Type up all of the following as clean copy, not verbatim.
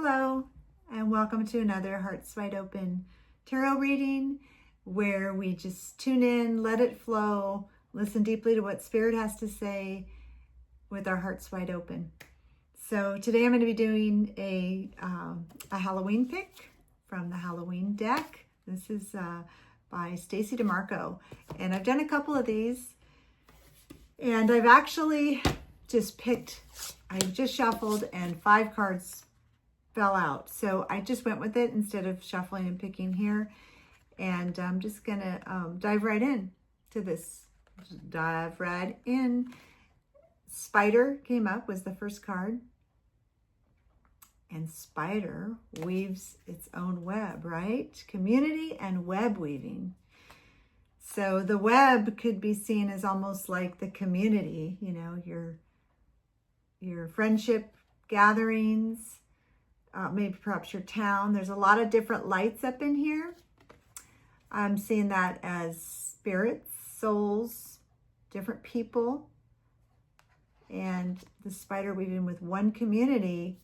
Hello, and welcome to another Hearts Wide Open tarot reading where we just tune in, let it flow, listen deeply to what Spirit has to say with our hearts wide open. So today I'm going to be doing a Halloween pick from the Halloween deck. This is by Stacy Demarco, and I've done a couple of these, and I've actually just shuffled and 5 cards fell out. So I just went with it instead of shuffling and picking here. And I'm just gonna dive right in to this. Dive right in. Spider came up, was the first card. And spider weaves its own web, right? Community and web weaving. So the web could be seen as almost like the community, you know, your friendship gatherings, maybe perhaps your town. There's a lot of different lights up in here. I'm seeing that as spirits, souls, different people, and the spider weaving with one community,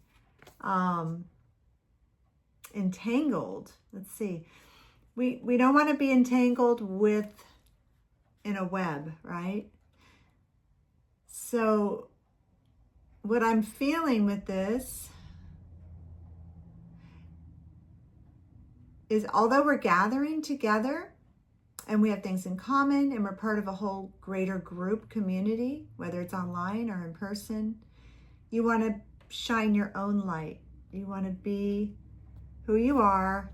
entangled. Let's see. We don't want to be entangled in a web, right? So what I'm feeling with this is, although we're gathering together and we have things in common and we're part of a whole greater group community, whether it's online or in person, you want to shine your own light. You want to be who you are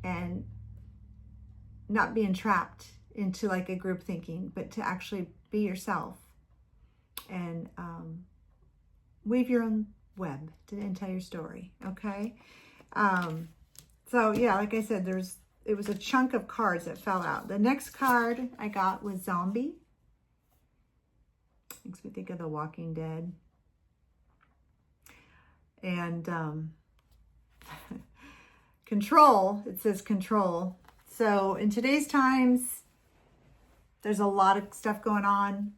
and not be entrapped into like a group thinking, but to actually be yourself and weave your own web and tell your story, okay? So yeah, like I said, it was a chunk of cards that fell out. The next card I got was Zombie. Makes me think of The Walking Dead. And Control, it says Control. So in today's times, there's a lot of stuff going on.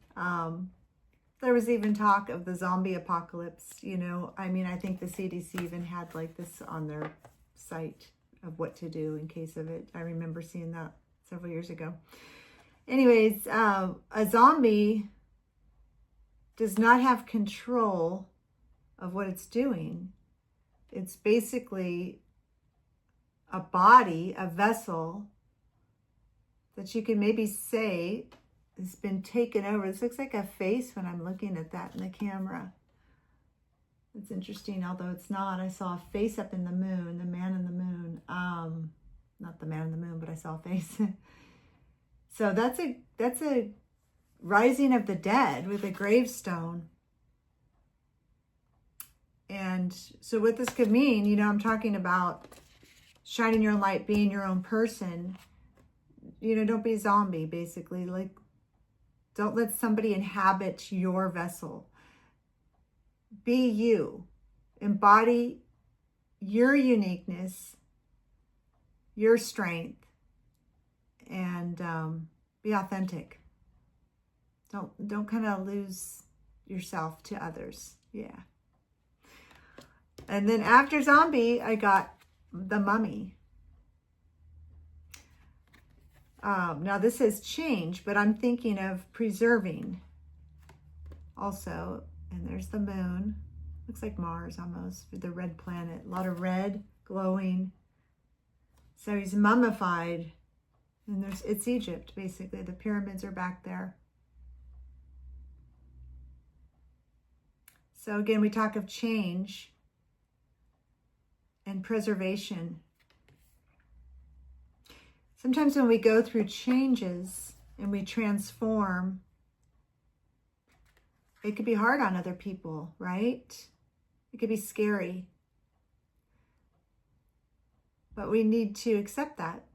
There was even talk of the zombie apocalypse, you know. I mean, I think the CDC even had like this on their site of what to do in case of it. I remember seeing that several years ago. Anyways, a zombie does not have control of what it's doing. It's basically a body, a vessel that you can maybe say has been taken over. This looks like a face when I'm looking at that in the camera. It's interesting, although it's not. I saw a face up in the moon, the man in the moon. Not the man in the moon, but I saw a face. So that's a rising of the dead with a gravestone. And so what this could mean, you know, I'm talking about shining your own light, being your own person. You know, don't be a zombie, basically. Like, don't let somebody inhabit your vessel. Be you. Embody your uniqueness, your strength, and be authentic. Don't kind of lose yourself to others. Yeah. And then after Zombie, I got the Mummy. Now this says change, but I'm thinking of preserving also. And there's the moon. Looks like Mars almost, with the red planet. A lot of red glowing. So he's mummified. And it's Egypt, basically. The pyramids are back there. So again, we talk of change and preservation. Sometimes when we go through changes and we transform, it could be hard on other people, right? It could be scary. But we need to accept that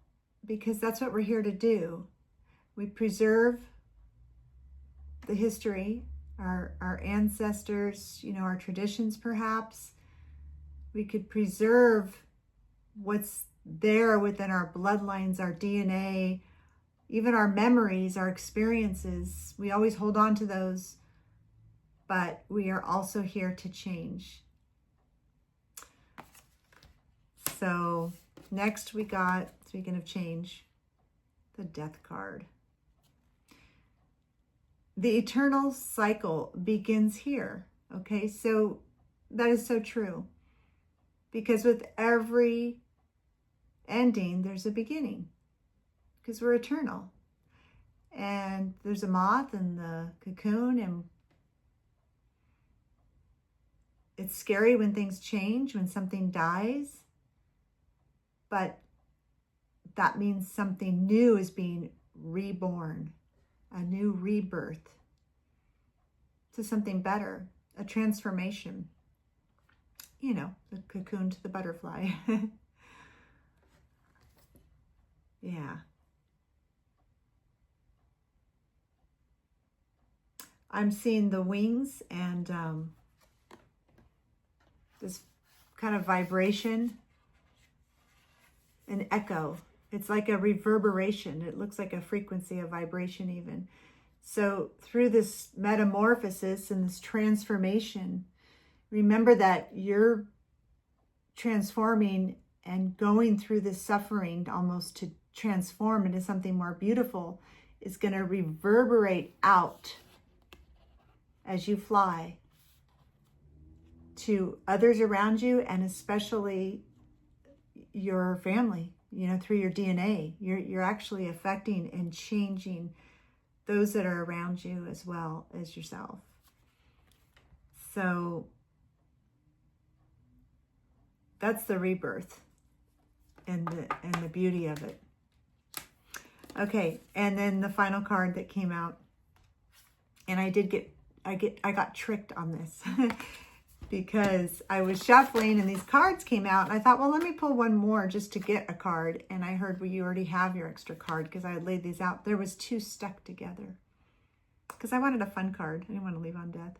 because that's what we're here to do. We preserve the history, our ancestors, you know, our traditions perhaps. We could preserve what's there within our bloodlines, our DNA, even our memories, our experiences. We always hold on to those, but we are also here to change. So next we got, speaking of change, the Death card. The eternal cycle begins here. Okay, so that is so true. Because with every ending, there's a beginning. Because we're eternal. And there's a moth and the cocoon, and it's scary when things change, when something dies. But that means something new is being reborn, a new rebirth to something better, a transformation. You know, the cocoon to the butterfly. Yeah. I'm seeing the wings and this kind of vibration, an echo. It's like a reverberation. It looks like a frequency, a vibration even. So through this metamorphosis and this transformation, remember that you're transforming and going through this suffering almost to transform into something more beautiful is going to reverberate out as you fly to others around you, and especially your family, you know, through your DNA. You're actually affecting and changing those that are around you as well as yourself. So that's the rebirth and the beauty of it. Okay, and then the final card that came out, and I got tricked on this because I was shuffling and these cards came out, and I thought, well, let me pull one more just to get a card. And I heard, well, you already have your extra card, because I had laid these out. There was two stuck together because I wanted a fun card. I didn't want to leave on death.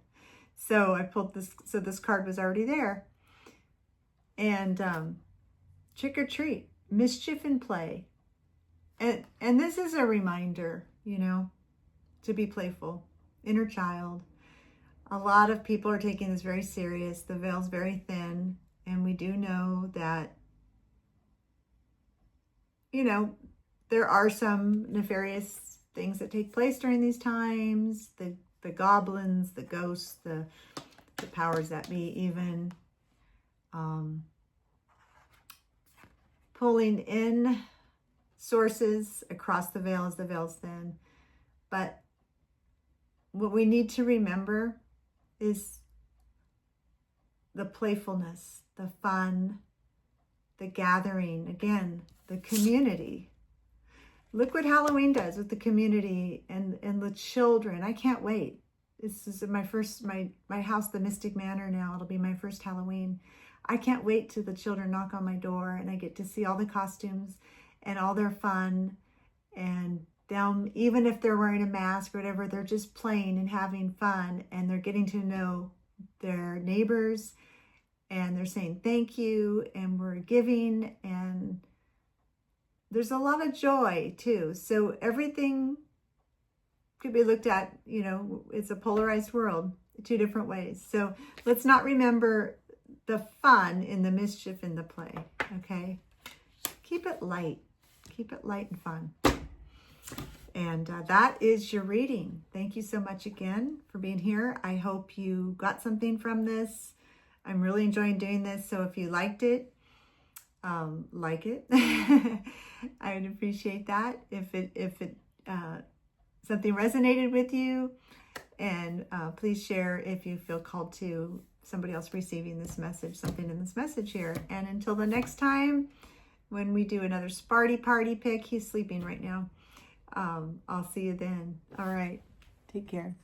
So I pulled this, so this card was already there. And trick or treat, mischief and play. And this is a reminder, you know, to be playful, inner child. A lot of people are taking this very serious. The veil's very thin. And we do know that, you know, there are some nefarious things that take place during these times. The goblins, the ghosts, the powers that be even. Pulling in sources across the veil as the veil's thin. But what we need to remember is the playfulness, the fun, the gathering, again, the community. Look what Halloween does with the community and the children. I can't wait. This is my house, the Mystic Manor now. It'll be my first Halloween. I can't wait till the children knock on my door and I get to see all the costumes and all their fun, and them, even if they're wearing a mask or whatever, they're just playing and having fun, and they're getting to know their neighbors, and they're saying thank you, and we're giving, and there's a lot of joy too. So everything could be looked at, you know, it's a polarized world, two different ways. So let's not remember the fun in the mischief in the play, okay? Keep it light. Keep it light and fun. And that is your reading. Thank you so much again for being here. I hope you got something from this. I'm really enjoying doing this. So if you liked it, like it. I would appreciate that. If it something resonated with you, and please share if you feel called to somebody else receiving this message, something in this message here. And until the next time, when we do another Sparty Party pick, he's sleeping right now. I'll see you then. All right. Take care.